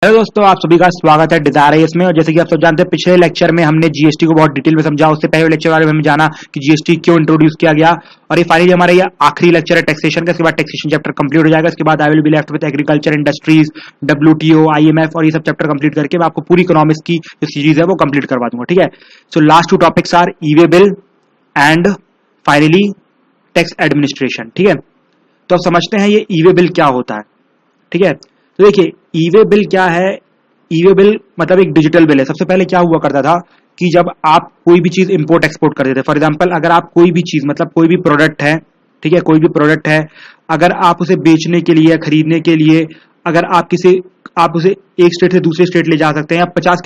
Hello दोस्तों, आप सभी का स्वागत है डिजायर एस में। और जैसे कि आप सब जानते हैं, पिछले लेक्चर में हमने जीएसटी को बहुत डिटेल में समझा। उससे पहले लेक्चर वाले में हमें जाना कि जीएसटी क्यों इंट्रोड्यूस किया गया। और ये फाइनली हमारा ये आखिरी लेक्चर है टैक्सेशन का। इसके बाद टैक्सेशन चैप्टर कंप्लीट हो जाएगा। इसके बाद I will be left with agriculture, industries, WTO, IMF और ये सब चैप्टर कंप्लीट करके मैं आपको पूरी इकोनॉमिक्स की जो सीरीज है वो कंप्लीट करवा दूंगा। ठीक है, so last to topics R E way bill and finally tax administration. ठीक है, तो अब समझते हैं ये ई वे बिल क्या होता है। ठीक है, तो देखिए ई वे बिल क्या है। ई वे बिल मतलब एक डिजिटल बिल है। सबसे पहले क्या हुआ करता था कि जब आप कोई भी चीज इंपोर्ट एक्सपोर्ट करते थे, फॉर एग्जांपल अगर आप कोई भी चीज मतलब कोई भी प्रोडक्ट है, ठीक है, कोई भी प्रोडक्ट है, अगर आप उसे बेचने के लिए, खरीदने के लिए, अगर आप उसे एक स्टेट से दूसरे स्टेट ले जा सकते हैं, या 50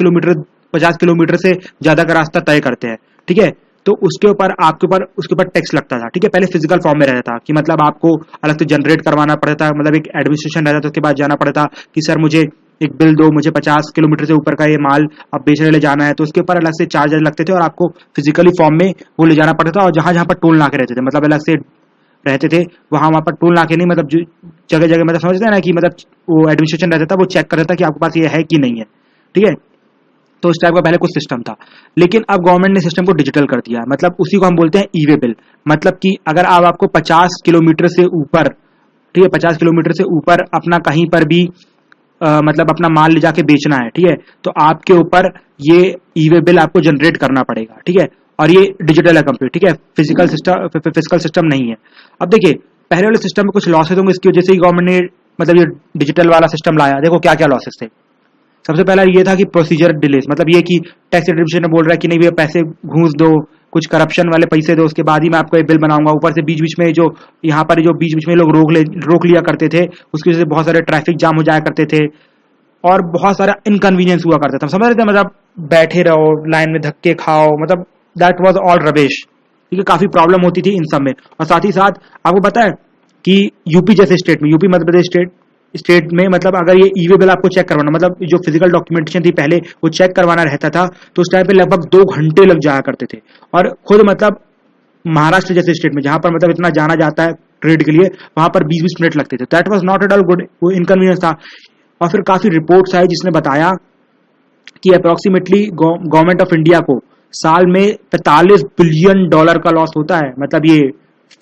किलोमीटर से ज्यादा का रास्ता तय करते हैं, ठीक है, तो उसके ऊपर टैक्स लगता था। ठीक है, पहले फिजिकल फॉर्म में रहता था कि मतलब आपको अलग से जनरेट करवाना पड़ता था, मतलब एक एडमिनिस्ट्रेशन रहता था। उसके बाद जाना पड़ता कि सर मुझे एक बिल दो, मुझे 50 किलोमीटर से ऊपर का ये माल अब बेचने ले जाना है, तो उसके ऊपर अलग से चार्जेस लगते थे और आपको फिजिकली फॉर्म में वो ले जाना पड़ता था। और जहां जहां पर टोल नाके रहते थे, मतलब अलग से रहते थे, वहां पर टोल नाके नहीं, मतलब जगह जगह मतलब समझते हैं ना कि मतलब वो एडमिनिस्ट्रेशन रहता था, वो चेक करता था कि आपके पास ये है कि नहीं है। ठीक है, तो इस टाइप का पहले कुछ सिस्टम था, लेकिन अब गवर्नमेंट ने सिस्टम को डिजिटल कर दिया। मतलब उसी को हम बोलते हैं ई वे बिल। मतलब कि अगर आपको 50 किलोमीटर से ऊपर, ठीक है, 50 किलोमीटर से ऊपर अपना कहीं पर भी मतलब अपना माल ले जाके बेचना है, ठीक है, तो आपके ऊपर ये ई वे बिल आपको जनरेट करना पड़ेगा। ठीक है, और ये डिजिटल है कंप्लीट। ठीक है, फिजिकल सिस्टम नहीं है। अब देखिए पहले वाले सिस्टम में कुछ लॉसेस होंगे, इसकी वजह से ही गवर्नमेंट ने मतलब ये डिजिटल वाला सिस्टम लाया। देखो क्या क्या लॉसेस थे। सबसे पहला ये था कि प्रोसीजर डिलेस, मतलब ये कि टैक्स एडमिनिस्ट्रेशन बोल रहा है कि नहीं भैया पैसे घूस दो, कुछ करप्शन वाले पैसे दो, उसके बाद ही मैं आपको ये बिल बनाऊंगा। ऊपर से बीच बीच में जो यहाँ पर जो बीच बीच में लोग रोक लिया करते थे, उसकी वजह से बहुत सारे ट्रैफिक जाम हो जाया करते थे और बहुत सारा इनकन्वीनियंस हुआ करता था। समझ रहे थे, मतलब बैठे रहो लाइन में, धक्के खाओ, मतलब दैट वाज ऑल रबिश। ठीक है, काफी प्रॉब्लम होती थी इन सब में। और साथ ही साथ आपको पता है कि यूपी जैसे स्टेट में, यूपी मध्य प्रदेश स्टेट में, मतलब अगर ये ई वे बिल आपको चेक करवाना, मतलब जो फिजिकल डॉक्यूमेंटेशन थी पहले वो चेक करवाना रहता था, तो उस टाइम पे लगभग 2 घंटे लग जाया करते थे। और खुद मतलब महाराष्ट्र जैसे स्टेट में, जहां पर मतलब इतना जाना जाता है ट्रेड के लिए, वहां पर 20-20 मिनट लगते थे। That was not at all good, वो इनकन्वीनियंस था। और फिर काफी रिपोर्ट्स आई जिसने बताया कि अप्रोक्सीमेटली गवर्नमेंट ऑफ इंडिया को साल में $45 बिलियन का लॉस होता है। मतलब ये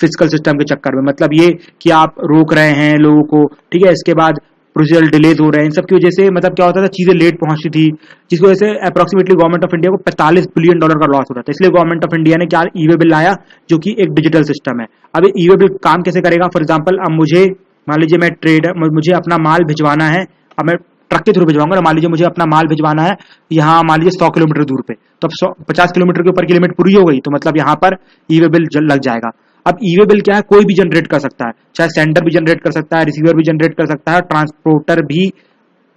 फिजिकल सिस्टम के चक्कर में, मतलब ये कि आप रोक रहे हैं लोगों को, ठीक है, इसके बाद प्रोसीजरल डिलेज हो रहे हैं, इन सब की वजह से मतलब क्या होता था, चीजें लेट पहुंचती थी, जिसकी वजह से अप्रोक्सीमेटली गवर्नमेंट ऑफ इंडिया को $45 बिलियन का लॉस होता था। इसलिए गवर्नमेंट ऑफ इंडिया ने क्या ई वे बिल लाया, जो कि एक डिजिटल सिस्टम है। अब ये ई वे बिल काम कैसे करेगा। फॉर एग्जाम्पल अब मुझे मान लीजिए मैं मुझे अपना माल भिजवाना है, अब मैं ट्रक के थ्रू भिजवाऊंगा। मान लीजिए मुझे अपना माल भिजवाना है यहाँ मान लीजिए 100 किलोमीटर दूर पे, तो अब 50 किलोमीटर के ऊपर की लिमिट पूरी हो गई, तो मतलब यहाँ पर ई वे बिल लग जाएगा। अब ई वे बिल क्या है, कोई भी जनरेट कर सकता है, चाहे सेंडर भी जनरेट कर सकता है, रिसीवर भी जनरेट कर सकता है, ट्रांसपोर्टर भी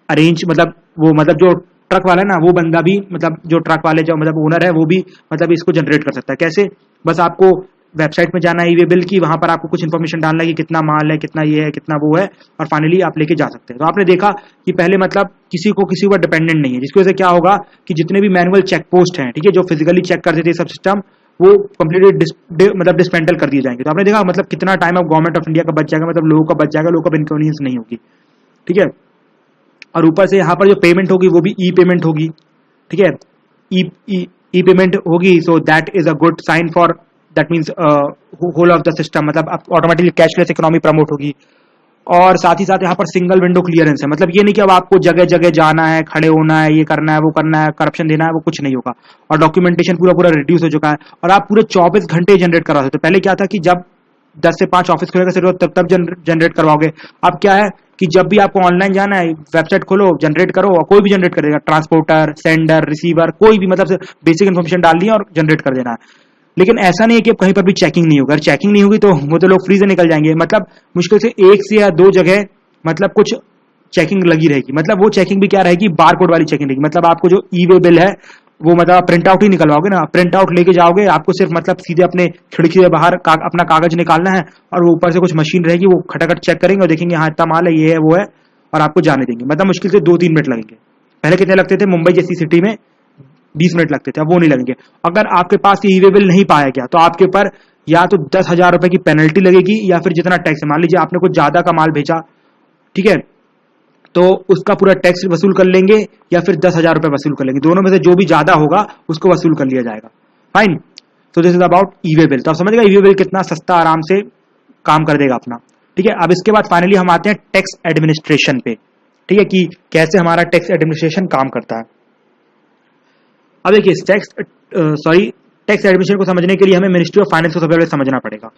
अरेंज, मतलब वो मतलब जो ट्रक वाला है ना, वो बंदा भी, मतलब जो ट्रक वाले जो मतलब ओनर है वो भी मतलब इसको जनरेट कर सकता है। कैसे, बस आपको वेबसाइट में जाना है ई वे बिल की, वहां पर आपको कुछ इन्फॉर्मेशन डालना है कि कितना माल है, कितना ये है, कितना वो है, और फाइनली आप लेके जा सकते हैं। तो आपने देखा कि पहले मतलब किसी ऊपर डिपेंडेंट नहीं है, जिसकी वजह से क्या होगा कि जितने भी मैनुअल चेक पोस्ट हैं, ठीक है, जो फिजिकली चेक करते थे सब सिस्टम, वो कंप्लीटली मतलब डिसमेंटल कर दिए जाएंगे। तो आपने देखा मतलब कितना टाइम अब गवर्नमेंट ऑफ इंडिया का बच जाएगा, मतलब लोगों का बच जाएगा, लोगों का इनकन्वीनियंस नहीं होगी। ठीक है, और ऊपर से यहाँ पर जो पेमेंट होगी वो भी ई पेमेंट होगी। ठीक है, ई पेमेंट होगी, so that is a good sign for, that means whole of the system, मतलब ऑटोमेटिकली कैशलेस इकोनॉमी प्रमोट होगी। और साथ ही साथ यहाँ पर सिंगल विंडो क्लियरेंस है, मतलब ये नहीं कि अब आपको जगह जगह जाना है, खड़े होना है, ये करना है, वो करना है, करप्शन देना है, वो कुछ नहीं होगा। और डॉक्यूमेंटेशन पूरा रिड्यूस हो चुका है, और आप पूरे 24 घंटे जनरेट करवा सकते हो। पहले क्या था कि जब 10 से 5 ऑफिस खुलेगा सिर्फ तब जनरेट करवाओगे। अब क्या है कि जब भी आपको ऑनलाइन जाना है, वेबसाइट खोलो, जनरेट करो, और कोई भी जनरेट करेगा, ट्रांसपोर्टर, सेंडर, रिसीवर, कोई भी, मतलब बेसिक इन्फॉर्मेशन डाल दी और जनरेट कर देना है। लेकिन ऐसा नहीं है कि अब कहीं पर भी चेकिंग नहीं होगा। चेकिंग नहीं होगी तो वो तो लोग फ्री से निकल जाएंगे। मतलब मुश्किल से 1 से या 2 जगह मतलब कुछ चेकिंग लगी रहेगी। मतलब वो चेकिंग भी क्या रहेगी, बारकोड वाली चेकिंग रहेगी। मतलब आपको जो ई वे बिल है वो मतलब प्रिंट आउट ही निकलवाओगे ना, प्रिंट आउट लेके जाओगे, आपको सिर्फ मतलब सीधे अपने खिड़की से बाहर अपना कागज निकालना है, और वो ऊपर से कुछ मशीन रहेगी, वो खटाखट चेक करेंगे और देखेंगे हाँ इतना माल है, ये है, वो है, और आपको जाने देंगे। मतलब मुश्किल से 2-3 मिनट लगेंगे। पहले कितने लगते थे, मुंबई जैसी सिटी में 20 मिनट लगते थे, अब वो नहीं लगेंगे। अगर आपके पास ई वे बिल नहीं पाया गया तो आपके ऊपर या तो 10,000 रुपए की पेनल्टी लगेगी, या फिर जितना टैक्स है, मान लीजिए आपने कुछ ज्यादा का माल भेजा, ठीक है, तो उसका पूरा टैक्स वसूल कर लेंगे या फिर 10,000 रुपए वसूल कर लेंगे, दोनों में से जो भी ज्यादा होगा उसको वसूल कर लिया जाएगा। फाइन। तो this is about E way bill. तो आप समझ गए ई वे बिल कितना सस्ता आराम से काम कर देगा अपना। ठीक है, अब इसके बाद फाइनली हम आते हैं टैक्स एडमिनिस्ट्रेशन पे। ठीक है, कि कैसे हमारा टैक्स एडमिनिस्ट्रेशन काम करता है। अब देखिए टैक्स एडमिनिस्ट्रेशन को समझने के लिए हमें मिनिस्ट्री ऑफ फाइनेंस को सबसे पहले समझना पड़ेगा।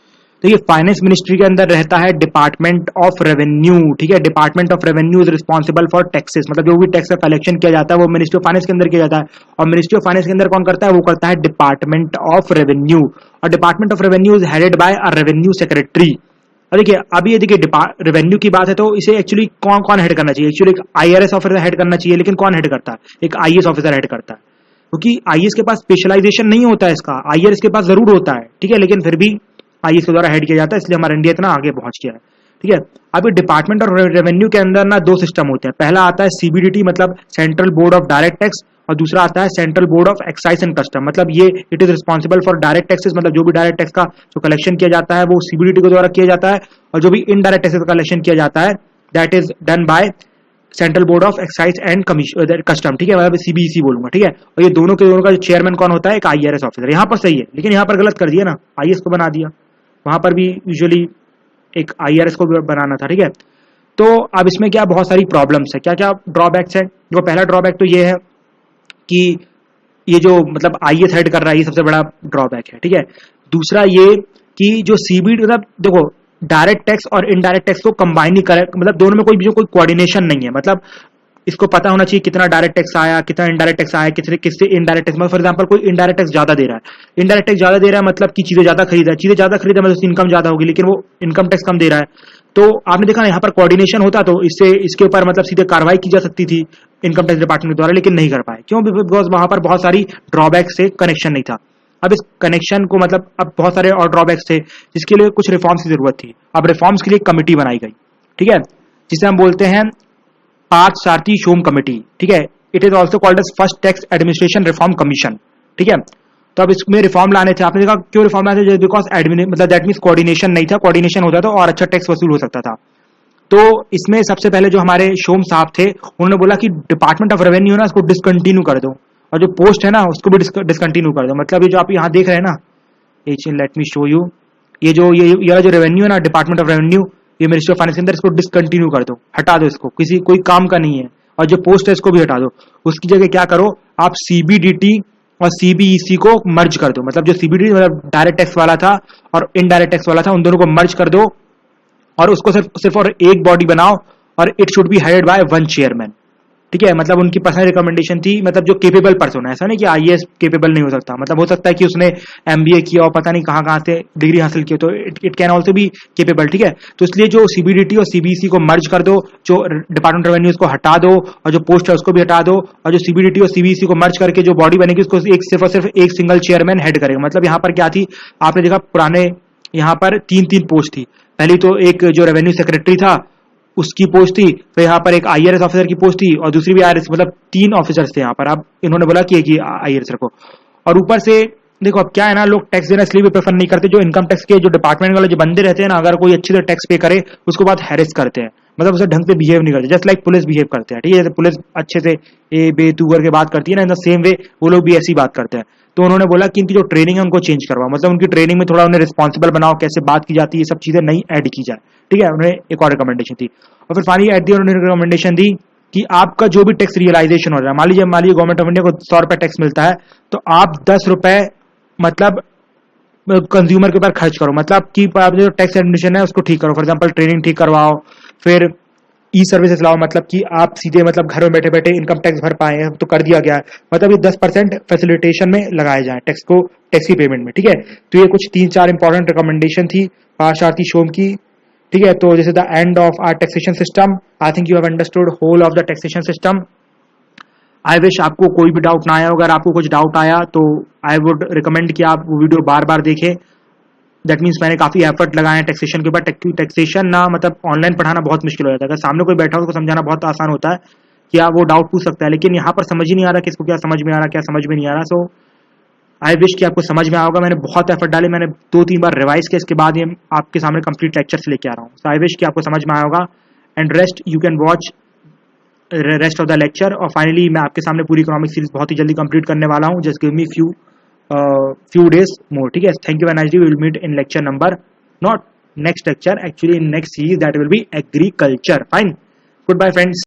तो ये फाइनेंस मिनिस्ट्री के अंदर रहता है डिपार्टमेंट ऑफ रेवेन्यू। ठीक है, department of revenue is responsible for taxes, मतलब जो भी टैक्स का कलेक्शन किया जाता है वो मिनिस्ट्री ऑफ फाइनेंस के अंदर किया जाता है। और मिनिस्ट्री ऑफ फाइनेंस के अंदर कौन करता है, वो करता है डिपार्टमेंट ऑफ रेवेन्यू। और department of revenue is headed by a revenue secretary. और देखिए अब ये देखिए रेवेन्यू की बात है तो इसे एक्चुअली कौन कौन हेड करना चाहिए, एक्चुअली एक आईआरएस ऑफिसर हेड करना चाहिए, लेकिन कौन हेड करता है, एक आईएएस ऑफिसर हेड करता है। क्योंकि आईएएस के पास स्पेशलाइजेशन नहीं होता है इसका, आईआरएस के पास जरूर होता है। ठीक है, लेकिन फिर भी आईएएस के द्वारा हेड किया जाता है, इसलिए हमारा इंडिया इतना आगे पहुंच गया है। ठीक है, अभी डिपार्टमेंट ऑफ रेवेन्यू के अंदर ना दो सिस्टम होते हैं। पहला आता है सीबीडीटी मतलब central board of direct tax, और दूसरा आता है central board of excise and custom, मतलब ये it is responsible for direct taxes, मतलब जो भी डायरेक्ट टैक्स का जो कलेक्शन किया जाता है वो सीबीडीटी के द्वारा किया जाता है, और जो भी इनडायरेक्ट टैक्सेस का कलेक्शन किया जाता है that is done by central board of excise and custom. ठीक है, मतलब सीबीईसी बोलूंगा। ठीक है, और ये दोनों के दोनों का चेयरमैन कौन होता है, एक आईआरएस ऑफिसर। यहाँ पर सही है, लेकिन यहाँ पर गलत कर दिया ना, आईएएस को बना दिया, वहां पर भी यूजुअली एक आईआरएस को बनाना था। ठीक है, तो अब इसमें क्या बहुत सारी प्रॉब्लम्स है, क्या क्या ड्रॉबैक्स है। जो पहला ड्रॉबैक तो ये है कि ये जो मतलब आईएएस हेड कर रहा है, ये सबसे बड़ा ड्रॉबैक है। ठीक है, दूसरा ये कि जो सीबीडी मतलब देखो डायरेक्ट टैक्स और इनडायरेक्ट टैक्स को कंबाइन ही करे, मतलब दोनों में कोई कोऑर्डिनेशन नहीं है। मतलब इसको पता होना चाहिए कितना डायरेक्ट टैक्स आया, कितना इनडायरेक्ट टैक्स आया, किससे इनडायरेक्ट टैक्स, फॉर एग्जांपल कोई इनडायरेक्ट टैक्स ज्यादा दे रहा है, इनडायरेक्ट टैक्स ज्यादा दे रहा है मतलब कि चीजें ज्यादा खरीदा है, चीजें ज्यादा खरीदा मतलब इनकम ज्यादा होगी, लेकिन वो इनकम टैक्स कम दे रहा है। तो आपने देखा ना यहाँ पर कोऑर्डिनेशन होता तो इससे इसके ऊपर मतलब सीधे कार्रवाई की जा सकती थी इनकम टैक्स डिपार्टमेंट द्वारा, लेकिन नहीं कर पाए। क्यों? बिकॉज वहां पर बहुत सारी ड्रॉबैक से कनेक्शन नहीं था। अब इस कनेक्शन को मतलब अब बहुत सारे और ड्रॉबैक्स थे जिसके लिए कुछ रिफॉर्म्स की जरूरत थी। अब रिफॉर्म्स के लिए कमिटी बनाई गई। ठीक है, जिसे हम बोलते हैं पार्थ सारथी शोम कमेटी। ठीक है, it is also called as first tax administration reform commission. ठीक है, तो अब इसमें रिफॉर्म लाने थे। आपने देखा क्यों रिफॉर्म लाने थे, बिकॉज मतलब दैट मीन्स कोऑर्डिनेशन नहीं था, कोऑर्डिनेशन होता तो और अच्छा टैक्स वसूल हो सकता था। तो इसमें सबसे पहले जो हमारे शोम साहब थे उन्होंने बोला कि डिपार्टमेंट ऑफ रेवेन्यू है ना उसको डिसकंटिन्यू कर दो, और जो पोस्ट है ना उसको भी डिसकंटिन्यू कर दो। मतलब ये जो आप यहाँ देख रहे हैं ना, लेट मी शो यू, ये जो रेवेन्यू है ना, डिपार्टमेंट ऑफ रेवेन्यू, ये मिनिस्ट्री ऑफ फाइनेंस के अंदर, इसको डिसकंटिन्यू कर दो, हटा दो इसको, किसी कोई काम का नहीं है। और जो पोस्ट है इसको भी हटा दो। उसकी जगह क्या करो आप सीबीडीटी और सीबीईसी को मर्ज कर दो। मतलब जो सीबीडीटी मतलब डायरेक्ट टैक्स वाला था और इनडायरेक्ट टैक्स वाला था, उन दोनों को मर्ज कर दो और उसको सिर्फ और एक बॉडी बनाओ, और it should be headed by one chairman. ठीक है, मतलब उनकी पर्सनल रिकमेंडेशन थी, मतलब जो केपेबल पर्सन है, ऐसा नहीं कि आईएएस केपेबल नहीं हो सकता, मतलब हो सकता है कि उसने एमबीए किया और पता नहीं कहां से डिग्री हासिल की, तो it can also be capable. ठीक है, तो इसलिए जो सीबीडीटी और सीबीसी को मर्ज कर दो, जो डिपार्टमेंट ऑफ रेवेन्यू को हटा दो, और जो पोस्ट है उसको भी हटा दो, और जो सीबीडीटी और सीबीसी को मर्ज करके जो बॉडी बनेगी उसको सिर्फ और सिर्फ एक सिंगल चेयरमैन हेड करेगा। मतलब यहाँ पर क्या थी, आपने देखा पुराने यहाँ पर तीन पोस्ट थी। पहली तो एक जो रेवेन्यू सेक्रेटरी था उसकी पोस्ट थी, फिर यहाँ पर एक आईआरएस ऑफिसर की पोस्ट थी, और दूसरी भी आईआरएस, मतलब 3 ऑफिसर्स थे यहाँ पर। अब इन्होंने बोला कि एक ही आईआरएस रखो। और ऊपर से देखो अब क्या है ना, लोग टैक्स देना इसलिए भी प्रेफर नहीं करते, जो इनकम टैक्स के जो डिपार्टमेंट वाले जो बंदे रहते हैं ना, अगर कोई अच्छी तरह टैक्स पे करे उसको बाद हैरेस करते हैं, मतलब उसे ढंग से बिहेव नहीं करते, जस्ट लाइक पुलिस बिहेव करते हैं। ठीक है, जैसे पुलिस अच्छे से ए बे तू करके बात करती है ना, इन द सेम वे वो लोग भी ऐसी बात करते हैं। तो उन्होंने बोला कि इनकी जो ट्रेनिंग है उनको चेंज करवाओ, मतलब उनकी ट्रेनिंग में थोड़ा उन्हें रिस्पॉन्सिबल बनाओ, कैसे बात की जाती है, ये सब चीजें नई ऐड की जाए। ठीक है, उन्होंने एक और रिकमेंडेशन थी। और फिर फाइनली एट दी उन्होंने रिकमेंडेशन दी कि आपका जो भी टैक्स रियलाइजेशन हो रहा है, मान लीजिए गवर्नमेंट ऑफ इंडिया को 100 रुपए टैक्स मिलता है, तो आप 10 रुपए मतलब कंज्यूमर के ऊपर खर्च करो, मतलब कि आप जो टैक्स एडमिनिस्ट्रेशन है उसको ठीक करो। फॉर एग्जांपल ट्रेनिंग ठीक करवाओ, फिर ई सर्विसेज लाओ, मतलब कि आप सीधे मतलब घर में बैठे बैठे इनकम टैक्स भर पाए, तो कर दिया गया है, मतलब ये 10% फैसिलिटेशन में लगाए जाए टैक्स की पेमेंट में। ठीक है, तो ये कुछ 3-4 इंपॉर्टेंट रिकमेंडेशन थी पार्थसारथी शोम की। ठीक है, तो this is the end of our taxation system. I think you have understood whole of the taxation system. I wish आपको कोई भी डाउट ना आया। अगर आपको कुछ डाउट आया तो आई वुड रिकमेंड कि आप वो वीडियो बार बार देखें। दैट मीन्स मैंने काफी एफर्ट लगाए हैं टैक्सेशन के ऊपर। टैक्सेशन ना मतलब ऑनलाइन पढ़ाना बहुत मुश्किल हो जाता है, अगर सामने कोई बैठा हो उसको समझाना बहुत आसान होता है कि आप वो डाउट पूछ सकता है, लेकिन यहाँ पर समझ ही नहीं आ रहा किसको क्या समझ में आ रहा, क्या समझ में नहीं आ रहा। सो आई विश कि आपको समझ में आया होगा। मैंने बहुत एफर्ट डाले, मैंने 2-3 बार रिवाइज किया, इसके बाद ये आपके सामने कंप्लीट लेक्चर से लेके आ रहा हूँ। सो आई विश कि आपको समझ में आया होगा। And rest you can watch rest of the lecture. और फाइनली मैं आपके सामने पूरी इकोनॉमिक सीरीज बहुत ही जल्दी कंप्लीट करने वाला हूँ। Just give me few days more, ठीक है। Thank you very much, we will meet in lecture number, not next lecture, actually in next series, that will be agriculture. Fine. Goodbye friends.